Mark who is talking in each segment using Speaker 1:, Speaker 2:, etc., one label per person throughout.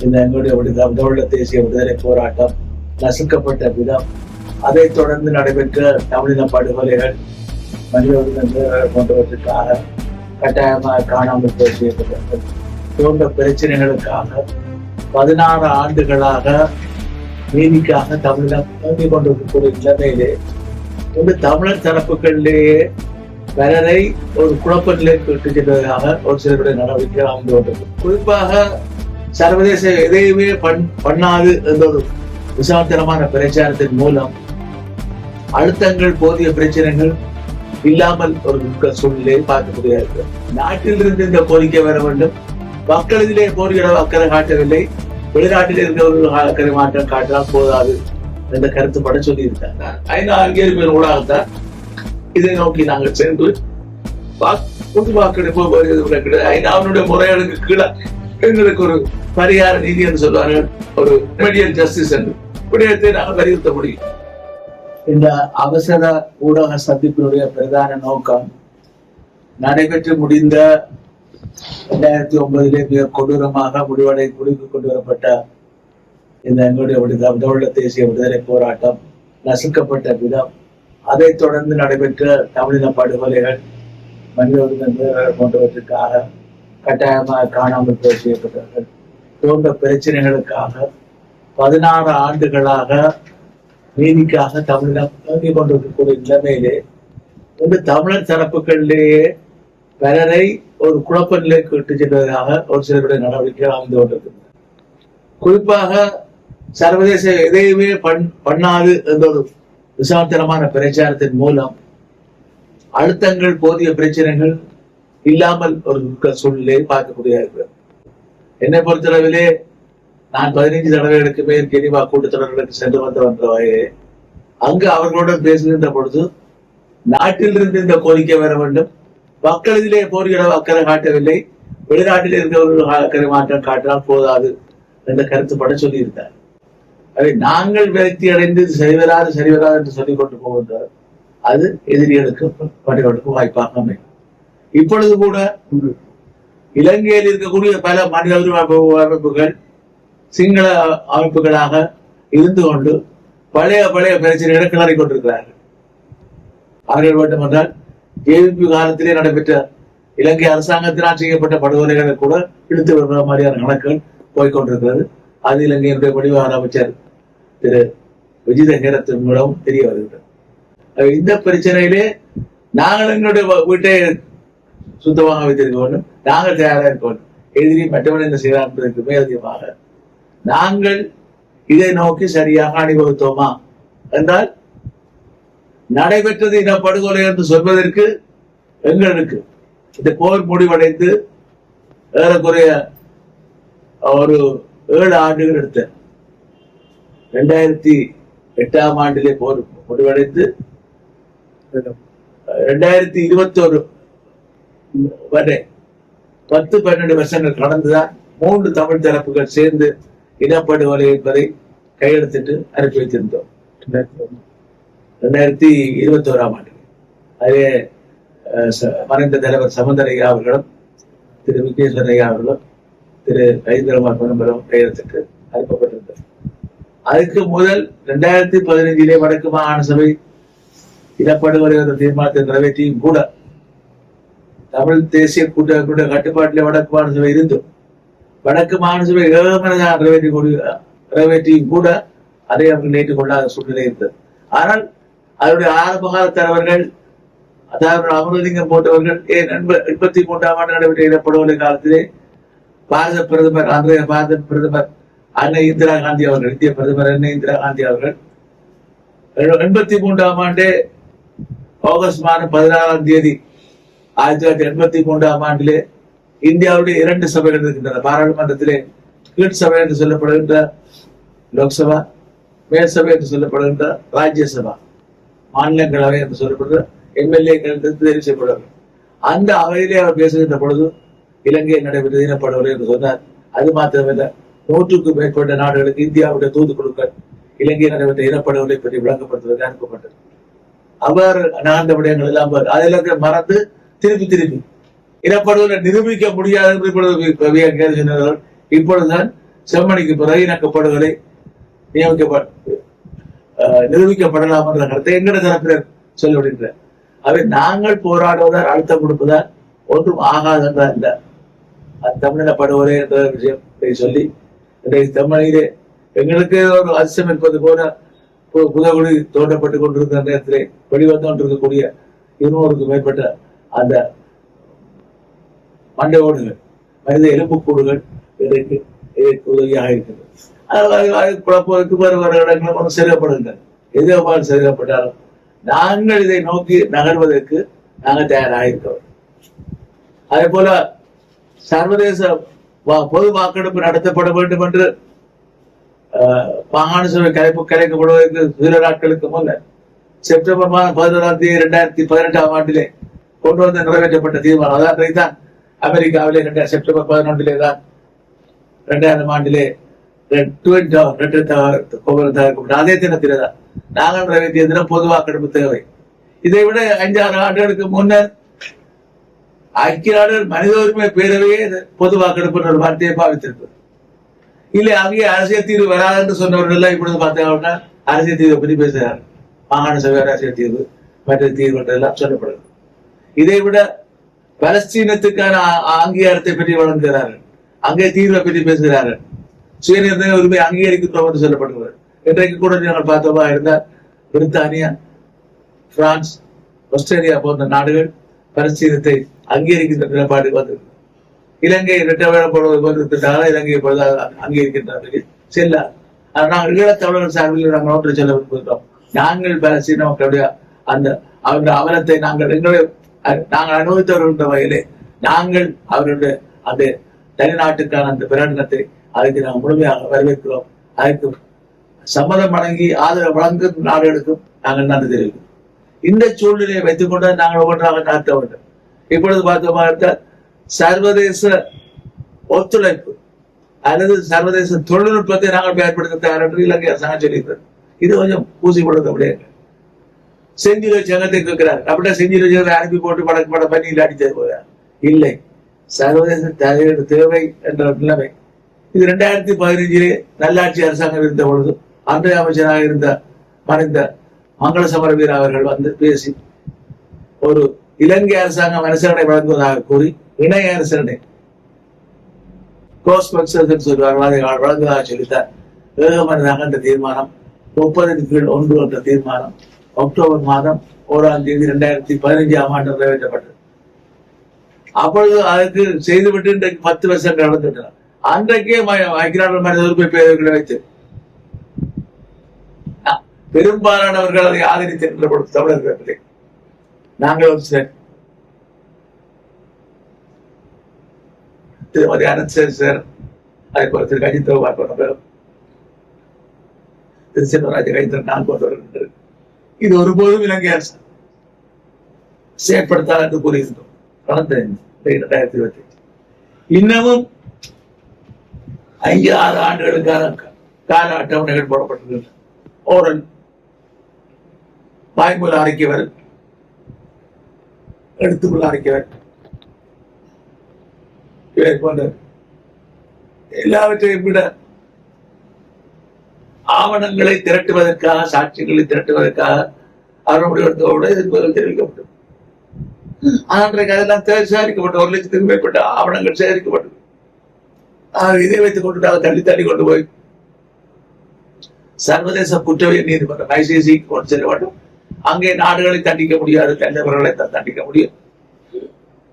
Speaker 1: இந்த எங்களுடைய தமிழீழ தேசிய விடுதலை போராட்டம் நசுக்கப்பட்ட விதம், அதைத் தொடர்ந்து நடைபெற்ற தமிழின படுகொலைகள், மனித உரிமைகள் போன்றவற்றுக்காக கட்டாயமாக காணாமல் போய் செய்யப்பட்டவர்கள் போன்ற பிரச்சனைகளுக்காக 16 ஆண்டுகளாக நீதிக்காக தமிழகம் தோண்டிக் கொண்டிருக்கக்கூடிய நிலைமையிலே இந்த தமிழர் தரப்புகளிலேயே பலரை ஒரு குழப்ப நிலைக்கு விட்டு செல்வதற்காக ஒரு சிலருடைய நடவடிக்கை அமைந்து கொண்டது. குறிப்பாக சர்வதேச எதையுமே பண்ணாது என்ற ஒரு விசாரத்தனமான பிரச்சாரத்தின் மூலம் அழுத்தங்கள் போதிய பிரச்சனைகள் இல்லாமல் ஒரு சூழ்நிலையை பார்க்க முடியாது. நாட்டிலிருந்து இந்த கோரிக்கை வர வேண்டும். மக்களிலே போரிட அக்கறை காட்டவில்லை, வெளிநாட்டில் இருக்கிறவர்கள் அக்கறை மாற்றம் காட்டலாம் போதாது என்ற கருத்துப்பட சொல்லியிருக்காங்க. 5 அங்கீகரிப்பின் ஊடாகத்தான் இதை நோக்கி நாங்கள் சென்று பொது வாக்கெடுப்பு வருகிறது. அவனுடைய முறைகளுக்கு கீழே எங்களுக்கு ஒரு பரிகார நீதி என்று சொல்வார்கள், ஒரு ரெமிடியல் ஜஸ்டிஸ் என்று விடயத்தை நாங்கள் வலியுறுத்த முடியும். இந்த அவசர ஊடக சந்திப்பினுடைய பிரதான நோக்கம் நடைபெற்று முடிந்த 2009 மிக கொடூரமாக முடிவுக்கு கொண்டு வரப்பட்ட இந்த எங்களுடைய தமிழீழ தேசிய விடுதலை போராட்டம் நசுக்கப்பட்ட விதம், அதைத் தொடர்ந்து நடைபெற்ற தமிழின படுகொலைகள், மனித உரிமைகள் போன்றவற்றுக்காக கட்டாயமாக காணாமல் போய் செய்யப்பட்டவர்கள் போன்ற பிரச்சனைகளுக்காக 16 ஆண்டுகளாக நீதிக்காக தமிழகம் தோண்டிக் கொண்டிருக்கக்கூடிய நிலைமையிலே இந்த தமிழர் தரப்புகளிலேயே பலரை ஒரு குழப்ப நிலைக்கு விட்டு செல்வதற்காக ஒரு சிலருடைய நடவடிக்கைகள் அமைந்து கொண்டிருக்கின்றன. குறிப்பாக சர்வதேச எதையுமே பண்ணாது என்ற ஒரு விசாரத்தனமான பிரச்சாரத்தின் மூலம் அழுத்தங்கள் போதிய பிரச்சனைகள் இல்லாமல் ஒரு சூழ்நிலையை பார்க்கக்கூடிய இருக்கிறது. என்னை பொறுத்தளவிலே நான் 15 தடவைகளுக்கு மேல் கெனிவா கூட்டத்தொடர்களுக்கு சென்று வந்தவர்களே, அங்கு அவர்களுடன் பேசுகின்ற பொழுது நாட்டிலிருந்து இந்த கோரிக்கை வர வேண்டும், மக்களிலே போரிட அக்கறை காட்டவில்லை, வெளிநாட்டில் இருக்கிறவர்கள் அக்கறை மாற்றம் காட்டினால் போதாது என்ற கருத்துப்பட சொல்லியிருந்தார். அதை நாங்கள் விரக்தி அடைந்து சரிவராது என்று சொல்லிக் கொண்டு போகின்றார். அது எதிரிகளுக்கு படைகளுக்கு வாய்ப்பாக அமையும். இப்பொழுது கூட இலங்கையில் இருக்கக்கூடிய பல மனித உரிமை அமைப்புகள் சிங்கள அமைப்புகளாக இருந்து கொண்டு பழைய பிரச்சனைகளை கிளறி கொண்டிருக்கிறார்கள். அவர்கள் வேண்டுமென்றால் ஜேவிபி காலத்திலே நடைபெற்ற இலங்கை அரசாங்கத்தினால் செய்யப்பட்ட படுகொலைகளை கூட இழுத்து வருகிற மாதிரியான கணக்குகள் போய்கொண்டிருக்கிறது. அது இலங்கையினுடைய வெளிவார அமைச்சர் திரு விஜித ஹேரத்தின் மூலம் தெரிய வருகிறது. இந்த பிரச்சனையிலே நாங்கள் எங்களுடைய வீட்டை சுத்தமாக வைத்திருக்க வேண்டும், நாங்கள் தயாராக இருக்க வேண்டும். எதிரி மற்றவன் என்ன செய்யலாம் என்பதற்கு மேலதிகமாக நாங்கள் இதை நோக்கி சரியாக அணிவகுத்தோமா என்றால், நடைபெற்றது இனப்படுகொலை என்று சொல்வதற்கு எங்களுக்கு இந்த போர் முடிவடைந்து ஏறக்குறைய ஒரு 7 ஆண்டுகள் எடுத்த 2008ஆம் ஆண்டிலே போர் முடிவடைந்து 2021 வரை 10-12 வருஷங்கள் கடந்துதான் 3 தமிழ் தரப்புகள் சேர்ந்து இனப்படுகொலை என்பதை கையெழுத்திட்டு அனுப்பி வைத்திருந்தோம். 2021ஆம் ஆண்டு அதே மறைந்த தலைவர் சமந்தரையா அவர்களும் திரு விக்னேஸ்வரையா அவர்களும் திரு கைந்தரமார் பொன்னம்பலம் கையெழுத்திட்டு அனுப்பப்பட்டிருந்தது. அதுக்கு முதல் 2015 வடக்கு மாகாண சபை இனப்படுகொலை என்ற தீர்மானத்தை நிறைவேற்றியும் கூட தமிழ் தேசிய கூட்ட கட்டுப்பாட்டிலே வடக்கு மாகாண சபை இருந்தும் வடக்கு மாகாண சபை ஏகமனதாக நிறைவேற்றியும் கூட அதை அவர்கள் ஏற்றுக்கொள்ளாத சூழ்நிலை இருந்தது. ஆனால் அதனுடைய ஆரம்பகால தலைவர்கள், அதாவது அமரலிங்கம் போன்றவர்கள் 83ஆம் ஆண்டு நடைபெற்ற இனப்படுகொலை காலத்திலே பாரத பிரதமர் அன்னை இந்திரா காந்தி அவர்கள், இந்திய பிரதமர் அன்னை இந்திரா காந்தி அவர்கள் 83ஆம் ஆண்டு ஆகஸ்ட் மாதம் 16ஆம் தேதி 1983ஆம் ஆண்டிலே இந்தியாவுடைய 2 சபைகள் இருக்கின்றன. பாராளுமன்றத்திலே கீழ் சபை என்று சொல்லப்படுகின்ற லோக்சபா, மேல் சபை என்று சொல்லப்படுகின்ற ராஜ்யசபா, மாநிலங்களவை என்று சொல்லப்படுகிற எம்எல்ஏக்கள் தெரிவு செய்யப்படுவார்கள். அந்த அவையிலே அவர் பேசுகின்ற பொழுது இலங்கையில் நடைபெற்ற இனப்படுகொலை என்று சொன்னார். அது மாத்திரமல்ல, 100க்கும் மேற்பட்ட நாடுகளுக்கு இந்தியாவுடைய தூதுக்குழுக்கள் இலங்கையில் நடைபெற்ற இனப்படுகொலை பற்றி விளங்கப்படுத்துவதற்கு அனுப்பப்பட்டது. அவர் நான்கு விடயங்கள் எல்லாம் அதில் மறந்து திருப்பி இனப்படுகொலை நிரூபிக்க முடியாது என்று இப்பொழுதுதான் செம்மணிக்கு பிறகு இணக்கப்படுவதை நிரூபிக்கப்படலாம் என்ற கருத்தை எங்கட தரப்பினர் சொல்லிவிடுகிறார். அவை நாங்கள் போராடுவதால் அழுத்தம் கொடுப்பதால் ஒன்றும் ஆகாதென்றா இல்ல. தமிழின படுகொலை என்ற விஷயத்தை சொல்லி இன்றைக்கு தமிழிலே எங்களுக்கு ஒரு அதிசயம் இருப்பது போல புதகுடி தோண்டப்பட்டுக் கொண்டிருந்த நேரத்திலே வெளிவந்து கொண்டிருக்கக்கூடிய 200க்கும் மேற்பட்ட அந்த மண்டை ஓடுகள், மனித எலும்புக்கூடுகள் இன்றைக்கு உதவியாக இருக்கிறது. குழப்பதற்கு வேறு இடங்களும் ஒன்று செலுத்தப்படுகின்றன. எதிர்பார்ப்பு செலுத்தப்பட்டாலும் நாங்கள் இதை நோக்கி நகர்வதற்கு நாங்கள் தயாராக இருக்கிறோம். அதே போல சர்வதேச பொது வாக்கெடுப்பு நடத்தப்பட வேண்டும் என்று மாகாண சபை கலைக்கப்படுவதற்கு சில நாட்களுக்கு முன்னர் செப்டம்பர் மாதம் 11 2018 ஆண்டிலே கொண்டு வந்து நிறைவேற்றப்பட்ட தீர்மானம். அதாவது தான் அமெரிக்காவிலே செப்டம்பர் 11 தான் 2000 ஆண்டிலே அதே தினத்திலே தான் நாங்கள் நிறைவேற்றிய தினம் பொது வாக்கெடுப்பு தேவை. இதை விட 5-6 ஆண்டுகளுக்கு முன்னர் ஐக்கிய நாடுகள் மனித உரிமை பேரவையே பொது வாக்கெடுப்பு ஒரு வார்த்தையை பாவித்திருப்பது. இல்லை அங்கே அரசியல் தீர்வு வராது என்று சொன்னவர்கள் எல்லாம் இப்பொழுது பார்த்தா அரசியல் தீர்வை பற்றி பேசுகிறார்கள். மாகாண சபை அரசியல் தீர்வு மற்ற தீர்வு எல்லாம் சொல்லப்படுது. இதை விட பலஸ்தீனத்துக்கான அங்கீகாரத்தை பற்றி வழங்குகிறார்கள், அங்கே தீர்வை பற்றி பேசுகிறார்கள், சுயநிர்ணய உரிமை அங்கீகரிக்கிறோம் என்று சொல்லப்படுகிறது. இன்றைக்கு கூட நாங்கள் பார்த்தோமா இருந்தால் பிரித்தானியா, பிரான்ஸ், ஆஸ்திரேலியா போன்ற நாடுகள் பலஸ்தீனத்தை அங்கீகரிக்கின்ற நிலைப்பாடு வந்தது. இலங்கை இரட்டவேடப்படுவதற்காக இலங்கை அங்கீகரிக்கின்ற செல்லார். நாங்கள் ஈழத்தமிழர்கள் சார்பில் நாங்கள் ஒன்றை சொல்ல விரும்புகிறோம். நாங்கள் பலஸ்தீன மக்களுடைய அந்த அவருடைய அவலத்தை நாங்கள் அனுபவித்தவர்கள் என்ற வகையிலே நாங்கள் அவருடைய அந்த தனிநாட்டுக்கான அந்த பிரகடனத்தை அதுக்கு நாங்கள் முழுமையாக வரவேற்கிறோம். அதுக்கு சம்மதம் வழங்கி ஆதரவு வழங்கும் நாடுகளுக்கும் நாங்கள் நன்றி தெரிவிக்கிறோம். இந்த சூழ்நிலையை வைத்துக் கொண்டு நாங்கள் ஒவ்வொன்றாக நடத்த வேண்டும். இப்பொழுது பார்த்தோமா இருந்தால் சர்வதேச ஒத்துழைப்பு அல்லது சர்வதேச தொழில்நுட்பத்தை நாங்கள் பயன்படுத்த தயார் என்று இலங்கை அரசாங்கம் சொல்லியிருக்கிறது. இது கொஞ்சம் பூசி கொடுக்க முடியாது. செஞ்சில சங்கத்தை கேட்கிறார், அப்படியே செஞ்சில சங்கத்தை அனுப்பி போட்டு பட பண்ணி அடித்தது போகிறார். இல்லை, சர்வதேச தலையீடு தேவை என்ற நிலைமை. இது 2015 நல்லாட்சி அரசாங்கம் இருந்த பொழுது அன்றைய அமைச்சராக இருந்த மறைந்த மங்கள சமரவீர அவர்கள் வந்து பேசி ஒரு இலங்கை அரசாங்கம் அரசனை வழங்குவதாக கூறி இணைய அரசனை வழங்குவதாக சொல்லித்தார். ஏகமனதாக அந்த தீர்மானம் 30 என்ற தீர்மானம் அக்டோபர் மாதம் 1ஆம் தேதி 2015 நிறைவேற்றப்பட்டது. அப்பொழுது அதற்கு செய்துவிட்டு இன்றைக்கு 10 வருஷங்கள் நடந்துவிட்டன. அன்றைக்கே ஐக்கிய நாடுகள் மனித உரிமை பேரவைகளை வைத்து பெரும்பாலானவர்கள் அதை ஆதரித்திருக்கின்ற பொழுது தமிழர்கள் நாங்கள் ஒரு சிலர் திருமதி அனந்த், அதே போல திரு அஜித் தோவார் போன்றவர்கள், திரு செல்வராஜ் கைத்தர், நான் போன்றவர்கள் இது ஒருபோதும் இலங்கை அரசு செயற்படுத்தாது என்று கூறியிருந்தோம். கடந்த 2020 இன்னமும் 5-6 ஆண்டுகளுக்கான கால அட்டவணைகள் போடப்பட்டிருக்கின்றன. ஓரல் வாய்மூல அறிக்கை வரும், எடுத்துக்கொள்ள அறிக்கை வரும், இவை போன்ற எல்லாவற்றையும் விட ஆவணங்களை திரட்டுவதற்காக, சாட்சியங்களை திரட்டுவதற்காக அவர்களுடைய எதிர்ப்புகள் தெரிவிக்கப்பட்டது. அன்றைக்கு அதெல்லாம் சேகரிக்கப்பட்ட 1 லட்சத்துக்கும் மேற்பட்ட ஆவணங்கள் சேகரிக்கப்பட்டது. இதை வைத்துக் கொண்டு தள்ளி கொண்டு போய் சர்வதேச குற்றவியல் நீதிமன்றம் ICC கொண்டு செல்ல வேண்டும். அங்கே நாடுகளை தண்டிக்க முடியாது, தண்டவர்களை தண்டிக்க முடியும்.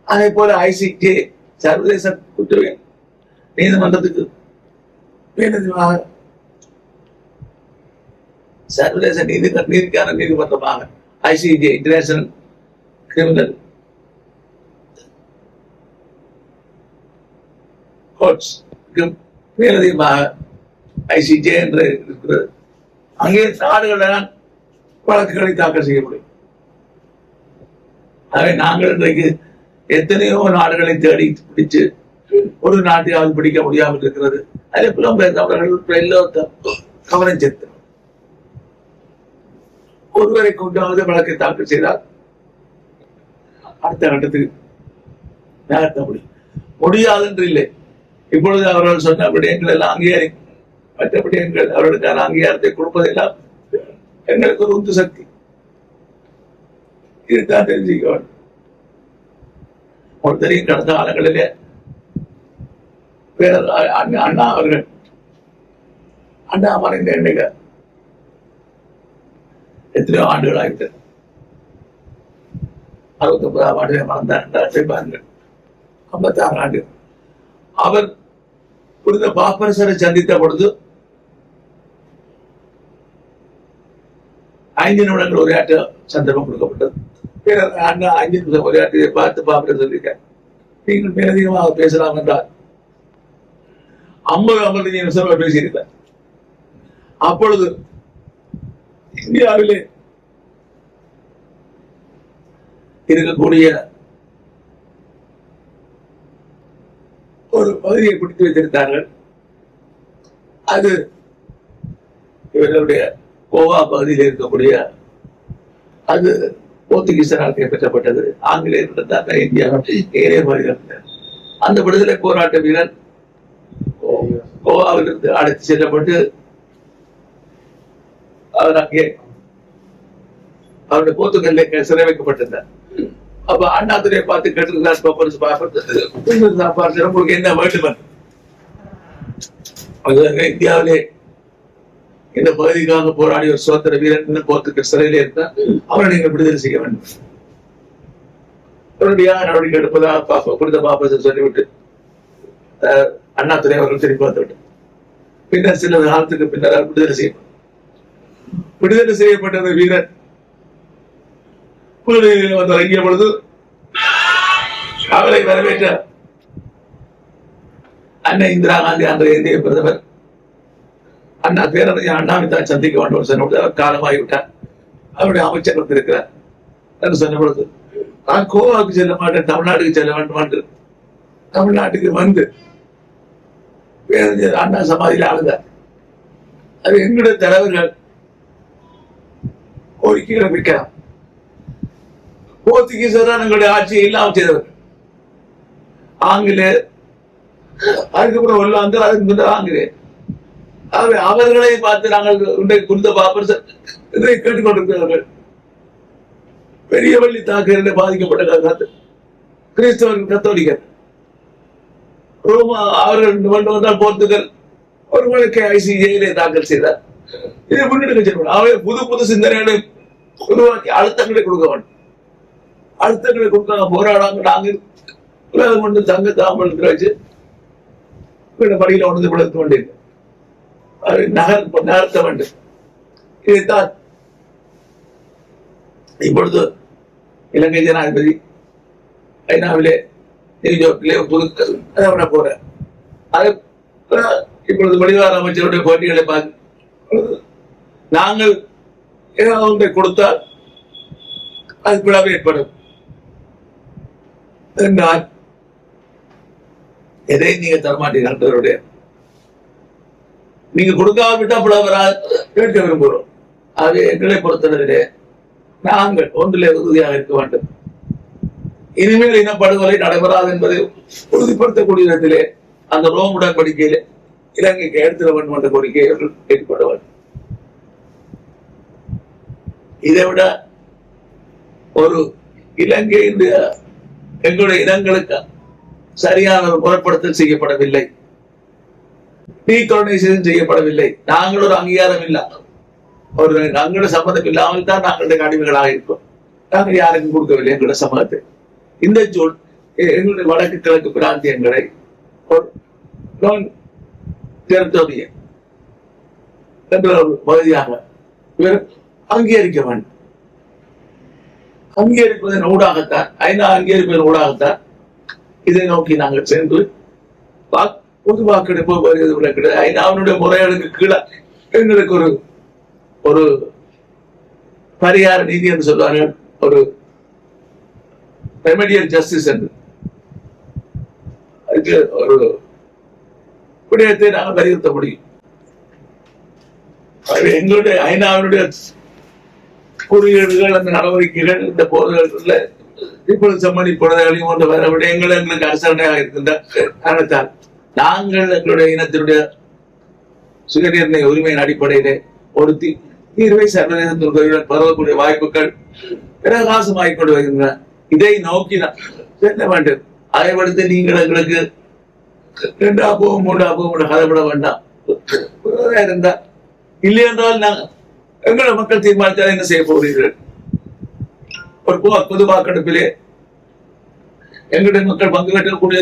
Speaker 1: அதே போல ICJ சர்வதேச குற்றவியல் நீதிமன்றத்துக்கு மேலதிகமாக சர்வதேச நீதிக்கான நீதிமன்றமாக ICJ இன்டர்நேஷனல் கிரிமினல் கோர்ட்ஸ் மேலதிகமாக ICJ என்று இருக்கிறது. அங்கே நாடுகள் வழக்குகளை தாக்கல் செய்ய முடியும். ஆகவே நாங்கள் இன்றைக்கு எத்தனையோ நாடுகளை தேடி பிடிச்சு ஒரு நாட்டையாவது பிடிக்க முடியாமல் இருக்கிறது. அதே புலம்பெயர் தமிழர்கள் எல்லோரும் கவனம் செலுத்த ஒருவரை கொண்டாவது வழக்கை தாக்கல் செய்தால் அடுத்த கட்டத்துக்கு நகர்த்த முடியாது என்று இல்லை. இப்பொழுது அவர்கள் சொன்ன விடயங்கள் எல்லாம் அங்கீகரி, மற்ற விடயங்கள் அவர்களுக்கான அங்கீகாரத்தை கொடுப்பதெல்லாம் எங்களுக்கு ஒரு உந்து சக்தி. இதுதான் தெரிஞ்சுக்க வேண்டும். ஒரு தெரியும் கடந்த காலங்களிலே அண்ணா அவர்கள் அண்ணா மறைந்த எண்ணிக்க எத்தனையோ ஆண்டுகள் ஆகிட்டு 69ஆம் ஆண்டு மறந்தார்கள் 56 ஆண்டு அவர் புனித பாப்பரசரை சந்தித்த பொழுது 5 நிமிடங்கள் உரையாற்ற சந்தர்ப்பம் கொடுக்கப்பட்டது. அண்ணா 5 நிமிஷம் உரையாற்றியை பார்த்து பாப்பரசர் சொல்லியிருக்க, நீங்கள் மேலதிகமாக பேசலாம் என்றார். 50-55 நிமிஷம் பேசியிருக்கார். அப்பொழுது இந்தியாவிலே இருக்கக்கூடிய ஒரு பகுதியை பிடித்து வைத்திருந்தார்கள். அது இவர்களுடைய கோவா பகுதியில் இருக்கக்கூடிய, அது போர்த்துகீசரால் கைப்பற்றப்பட்டது. ஆங்கிலேயர் இருந்தாங்க இந்தியா ஏரிய பகுதியில். அந்த விடுதலை போராட்ட வீரர் கோவாவிலிருந்து அழைத்து செல்லப்பட்டு அவர் அங்கே அவருடைய போர்த்துகல்ல சிறை வைக்கப்பட்டிருந்தார். அப்ப அண்ணாதுரையை பார்த்து கேட்டிருந்தார், உங்களுக்கு என்ன வேண்டும்? இந்தியாவிலே இந்த பகுதிக்காக போராடி ஒரு சுதந்திர வீரன் போர்த்துகல் சிறையிலே இருந்தார், அவரை நீங்கள் விடுதலை செய்ய வேண்டும். உடனடியாக நடவடிக்கை எடுப்பதாக புனித பாப்பரசர் சொல்லிவிட்டு அண்ணாதுரை அவர்கள் திரும்பி வந்துவிட்டார். பின்னர் சில காலத்துக்கு பின்னர் விடுதலை செய்யப்பட்ட வீரர் வந்து இறங்கிய பொழுது அவரை வரவேற்ற அன்னை இந்திரா காந்தி அன்றைய இந்திய பிரதமர் அண்ணா பேரறிஞர் அண்ணாவை தான் சந்திக்க வேண்டும் சொன்னபொழுது அவர் காலமாகிவிட்டார். அவருடைய அமைச்சர் வந்திருக்கிறார் என்று சொன்ன பொழுது நான் கோவாவுக்கு செல்ல மாட்டேன், தமிழ்நாட்டுக்கு செல்ல வேண்டும் என்று தமிழ்நாட்டுக்கு வந்து பேரறிஞர் அண்ணா சமாதியில் ஆளுந்தார். அது எங்களுடைய தலைவர்கள் கோரிக்கைகளை வைக்கலாம். போர்த்துகீசர் எங்களுடைய ஆட்சியை இல்லாமல் செய்தவர்கள். ஆங்கிலேயர் அதுக்கப்புறம் ஒல்லாந்தர், அதுக்கு முந்தைய ஆங்கிலேயர். அவர்களை பார்த்து நாங்கள் இன்றைக்கு குறித்த பாப்பரசர் இதை கேட்டுக்கொண்டிருக்கிறார்கள். பெரிய வள்ளி தாக்குதலில் பாதிக்கப்பட்ட கிறிஸ்தவர்கள் கத்தோலிக்கர் ரோமா அவர்கள் போர்த்துகல் ஒரு வழக்கை ஐசிஜேயிலே தாக்கல் செய்தார். இதை முன்னெடுக்க செய்ய அவை புது புது சிந்தனைகளை உருவாக்கி அழுத்தங்களை கொடுக்க வேண்டும். அழுத்தங்களை கொடுக்க போராடாம நாங்கள் உலகம் கொண்டு தங்க தாமல் வச்சு படியில ஒன்று விளக்க வேண்டியது நகர்த்த வேண்டும். இதைத்தான் இப்பொழுது இலங்கை ஜனாதிபதி ஐநாவிலே நியூயார்க்கிலே புது போற அது இப்பொழுது வெளிவார அமைச்சருடைய போட்டிகளை பார்த்து நாங்கள் ஏதாவது ஒன்றை கொடுத்தால் அது பிளவு ஏற்படும் என்றால் எதை நீங்க தரமாட்டீர்கள். நீங்க கொடுக்காவிட்டா பிளவராக கேட்க விரும்புகிறோம். ஆகவே எங்களை பொறுத்தளவிலே நாங்கள் ஒன்றிலே உறுதியாக இருக்க வேண்டும். இனிமேல் இனப்படுகொலை நடைபெறாது என்பதை உறுதிப்படுத்தக்கூடிய இடத்திலே அந்த ரோம் உடன்படிக்கையிலே இலங்கைக்கு எடுத்துட வேண்டும் என்ற கோரிக்கையை ஏற்பட வேண்டும். இதை விட ஒரு இலங்கை எங்களுடைய இனங்களுக்கு சரியான ஒரு முறைப்படுத்தல் செய்யப்படவில்லை, டீகோலனைசேஷன் செய்யப்படவில்லை. நாங்கள் ஒரு அங்கீகாரம் இல்லாமல் ஒரு எங்களுடைய சம்மதம் இல்லாமல் தான் நாங்களுடைய அடிமைகளாக இருக்கோம். நாங்கள் யாருக்கும் கொடுக்கவில்லை எங்களுடைய சமூகத்தை. இந்த சூழ் எங்களுடைய வடக்கு கிழக்கு பிராந்தியங்களை என்ற ஒரு பகுதியாக அங்கீகரிக்க வேண்டும். அங்கீகரிப்பதன் ஊடாகத்தான், ஐநா அங்கீகரிப்பதன் ஊடாகத்தான் இதை நோக்கி நாங்கள் சென்று பொது வாக்கெடுப்பு வருகிறது. ஐநாவுடைய முறைகளுக்கு கீழே எங்களுக்கு ஒரு ஒரு பரிகார நீதி என்று சொல்வார்கள், ஒரு ரெமடியல் ஜஸ்டிஸ் என்று அதுக்கு ஒரு விடயத்தை நாங்கள் வலியுறுத்த முடியும். எங்களுடைய ஐநாவினுடைய குறியீடுகள், அந்த நடவடிக்கைகள், இந்த போர்களில் இப்பொழுது சம்மதி போனதையும் போன்ற வர விடயங்கள் எங்களுக்கு அரசாணையாக இருக்கின்ற காரணத்தால் நாங்கள் எங்களுடைய இனத்தினுடைய சுயநிர்ணய உரிமையின் அடிப்படையிலே ஒரு தீர்வை சர்வதேசத்துடன் பரவக்கூடிய வாய்ப்புகள் பிரகாசமாகிக் கொண்டு வருகின்றன. இதை நோக்கி செல்ல வேண்டும். அதை படுத்து நீங்கள் எங்களுக்கு 2 போகும் 3 போகும் கதைப்பட வேண்டாம். இருந்தா இல்லை என்றால் நாங்கள் எங்களை மக்கள் தீர்மானித்தால் என்ன செய்ய போகிறீர்கள்? ஒரு பொது வாக்கெடுப்பிலே எங்களுடைய மக்கள் பங்கு பெற்றக்கூடிய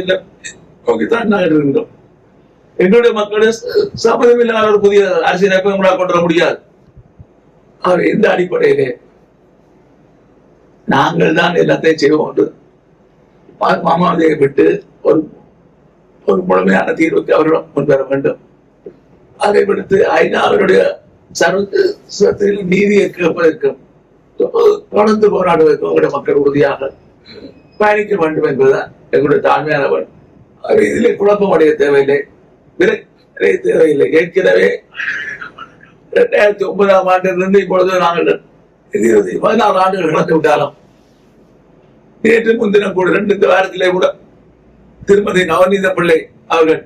Speaker 1: நோக்கித்தான் நாங்கள் இருக்கின்றோம். எங்களுடைய மக்கள் சம்மதம் இல்லாத ஒரு புதிய அரசியலமைப்பை உங்களால் கொண்டு வர முடியாது. அவர் எந்த அடிப்படையிலே நாங்கள் தான் எல்லாத்தையும் செய்வோம் மாமாவதியை விட்டு ஒரு முழுமையான தீர்வுக்கு அவர்கள் முன்வர வேண்டும். அதை விடுத்து ஐநாவினுடைய சர்வதேச நீதியை கேட்பதற்கும் தொடர்ந்து போராடுவதற்கும் எங்களுடைய மக்கள் உறுதியாக பயணிக்க வேண்டும் என்பதுதான் எங்களுடைய தாழ்மையானவன். இதிலே குழப்பம் அடைய தேவையில்லை, விரை தேவையில்லை. ஏற்கனவே 2009ஆம் ஆண்டிலிருந்து இப்பொழுது நாங்கள் 16 ஆண்டுகள் கடந்து விட்டாலும் நேற்று முன்தினம் கூட 2 வாரத்திலே கூட திருமதி நவநீத பிள்ளை அவர்கள்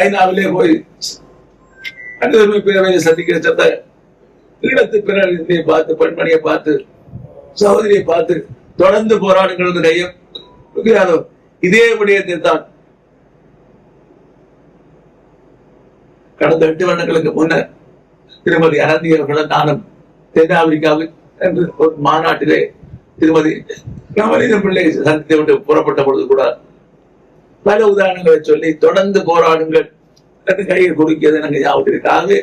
Speaker 1: ஐநாவிலே போய் அனுதர்மை பேரவையை சந்திக்கிற சத்த ஈழத்து பிறரை பார்த்து, பெண்மணியை பார்த்து, சகோதரியை பார்த்து தொடர்ந்து போராடுங்கள் கையும் இதே விடயத்தை தான் கடந்த 8 வருடங்களுக்கு முன்னர் திருமதி அனந்தி அவர்களுடன் நானும் தென்னாப்பிரிக்காவில் என்று ஒரு மாநாட்டிலே திருமதி நவநீத பிள்ளை சந்தித்து விட்டு புறப்பட்ட பொழுது கூட பல உதாரணங்களை சொல்லி தொடர்ந்து போராடுங்கள் என்று கையை குறுக்கியது எனக்கு ஞாபகத்திற்காகவே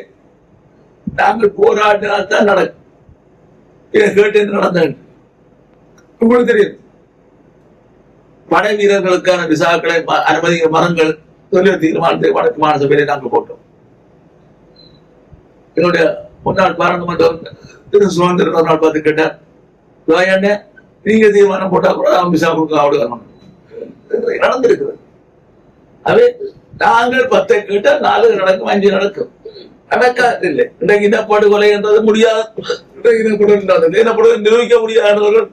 Speaker 1: நாங்கள் போராடினால் தான் நடக்கும். இதை கேட்டு நடந்தேன். உங்களுக்கு தெரியும், படை வீரர்களுக்கான விசாக்களை அனுமதிக்க மரங்கள் தொழில் தீர்மானத்தை வடக்கு மாநில சபையிலே நாங்கள் போட்டோம். என்னுடைய முன்னாள் பாராளுமன்ற திரு சுதந்திர ஒரு நாள் பார்த்து கேட்டார், நீங்க தீர்மானம் போட்டா கூட விசா கொடுக்க அவடு நடந்திருக்கிறது. அவை நாங்கள் 10 கேட்டால் 4 நடக்கும், 5 நடக்கும். நடக்காது இல்லை. இன்றைக்கு இனப்படுகொலை என்றது முடியாது, இனப்படுகொலை நிரூபிக்க முடியாதவர்கள்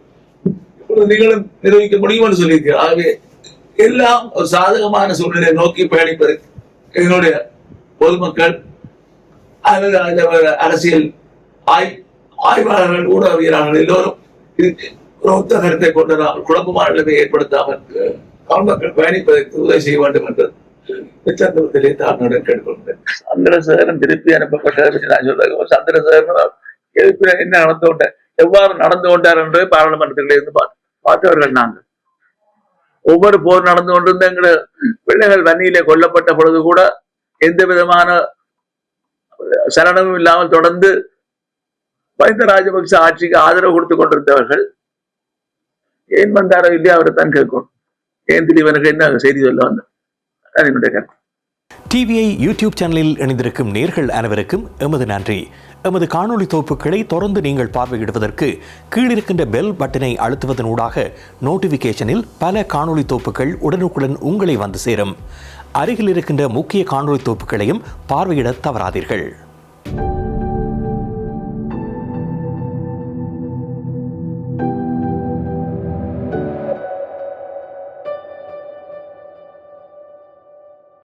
Speaker 1: நீங்களும் நிரூபிக்க முடியும் என்று சொல்லியிருக்கிறார். ஆகவே எல்லாம் ஒரு சாதகமான சூழ்நிலை நோக்கி பயணிப்பது எங்களுடைய பொதுமக்கள் அல்லது அரசியல் ஆய்வாளர்கள், ஊடகவியலாளர்கள் எல்லோரும் ஒரு ஒத்த கருத்தை கொண்டதால் குழப்பமான நிலைமை ஏற்படுத்தாமல் மக்கள் பயணிப்பதற்கு உதவி செய்ய வேண்டும் என்று சந்திரத்திலே தாழ்மையுடன் கேட்டுக்கொண்டேன். சந்திரசேகரன் திருப்பி அனுப்பப்பட்ட நான் சொல்றேன். சந்திரசேகரன் என்ன நடந்து கொண்டார், எவ்வாறு நடந்து கொண்டார் என்று பாராளுமன்றத்திலே இருந்து பார்த்தவர்கள் நாங்கள். ஒவ்வொரு போர் நடந்து கொண்டிருந்த எங்களை பிள்ளைகள் வன்னியிலே கொல்லப்பட்ட பொழுது கூட எந்த விதமான சலனமும் இல்லாமல் தொடர்ந்து மஹிந்த ராஜபக்ச ஆட்சிக்கு ஆதரவு கொடுத்துக் கொண்டிருந்தவர்கள் ஏன் வந்தாரோ இல்லையா அவரை தான் கேட்கணும். ஏன் திடீவனுக்கு என்ன செய்தி சொல்ல வந்த என்னுடைய கருத்து.
Speaker 2: டிவிஐ யூடியூப் சேனலில் இணைந்திருக்கும் நேர்கள் அனைவருக்கும் எமது நன்றி. எமது காணொலி தொகுப்புகளை தொடர்ந்து நீங்கள் பார்வையிடுவதற்கு கீழிருக்கின்ற பெல் பட்டனை அழுத்துவதனூடாக நோட்டிபிகேஷனில் பல காணொலி தொகுப்புகள் உடனுக்குடன் உங்களை வந்து சேரும். அருகில் இருக்கின்ற முக்கிய காணொலி தொகுப்புகளையும் பார்வையிட தவறாதீர்கள்.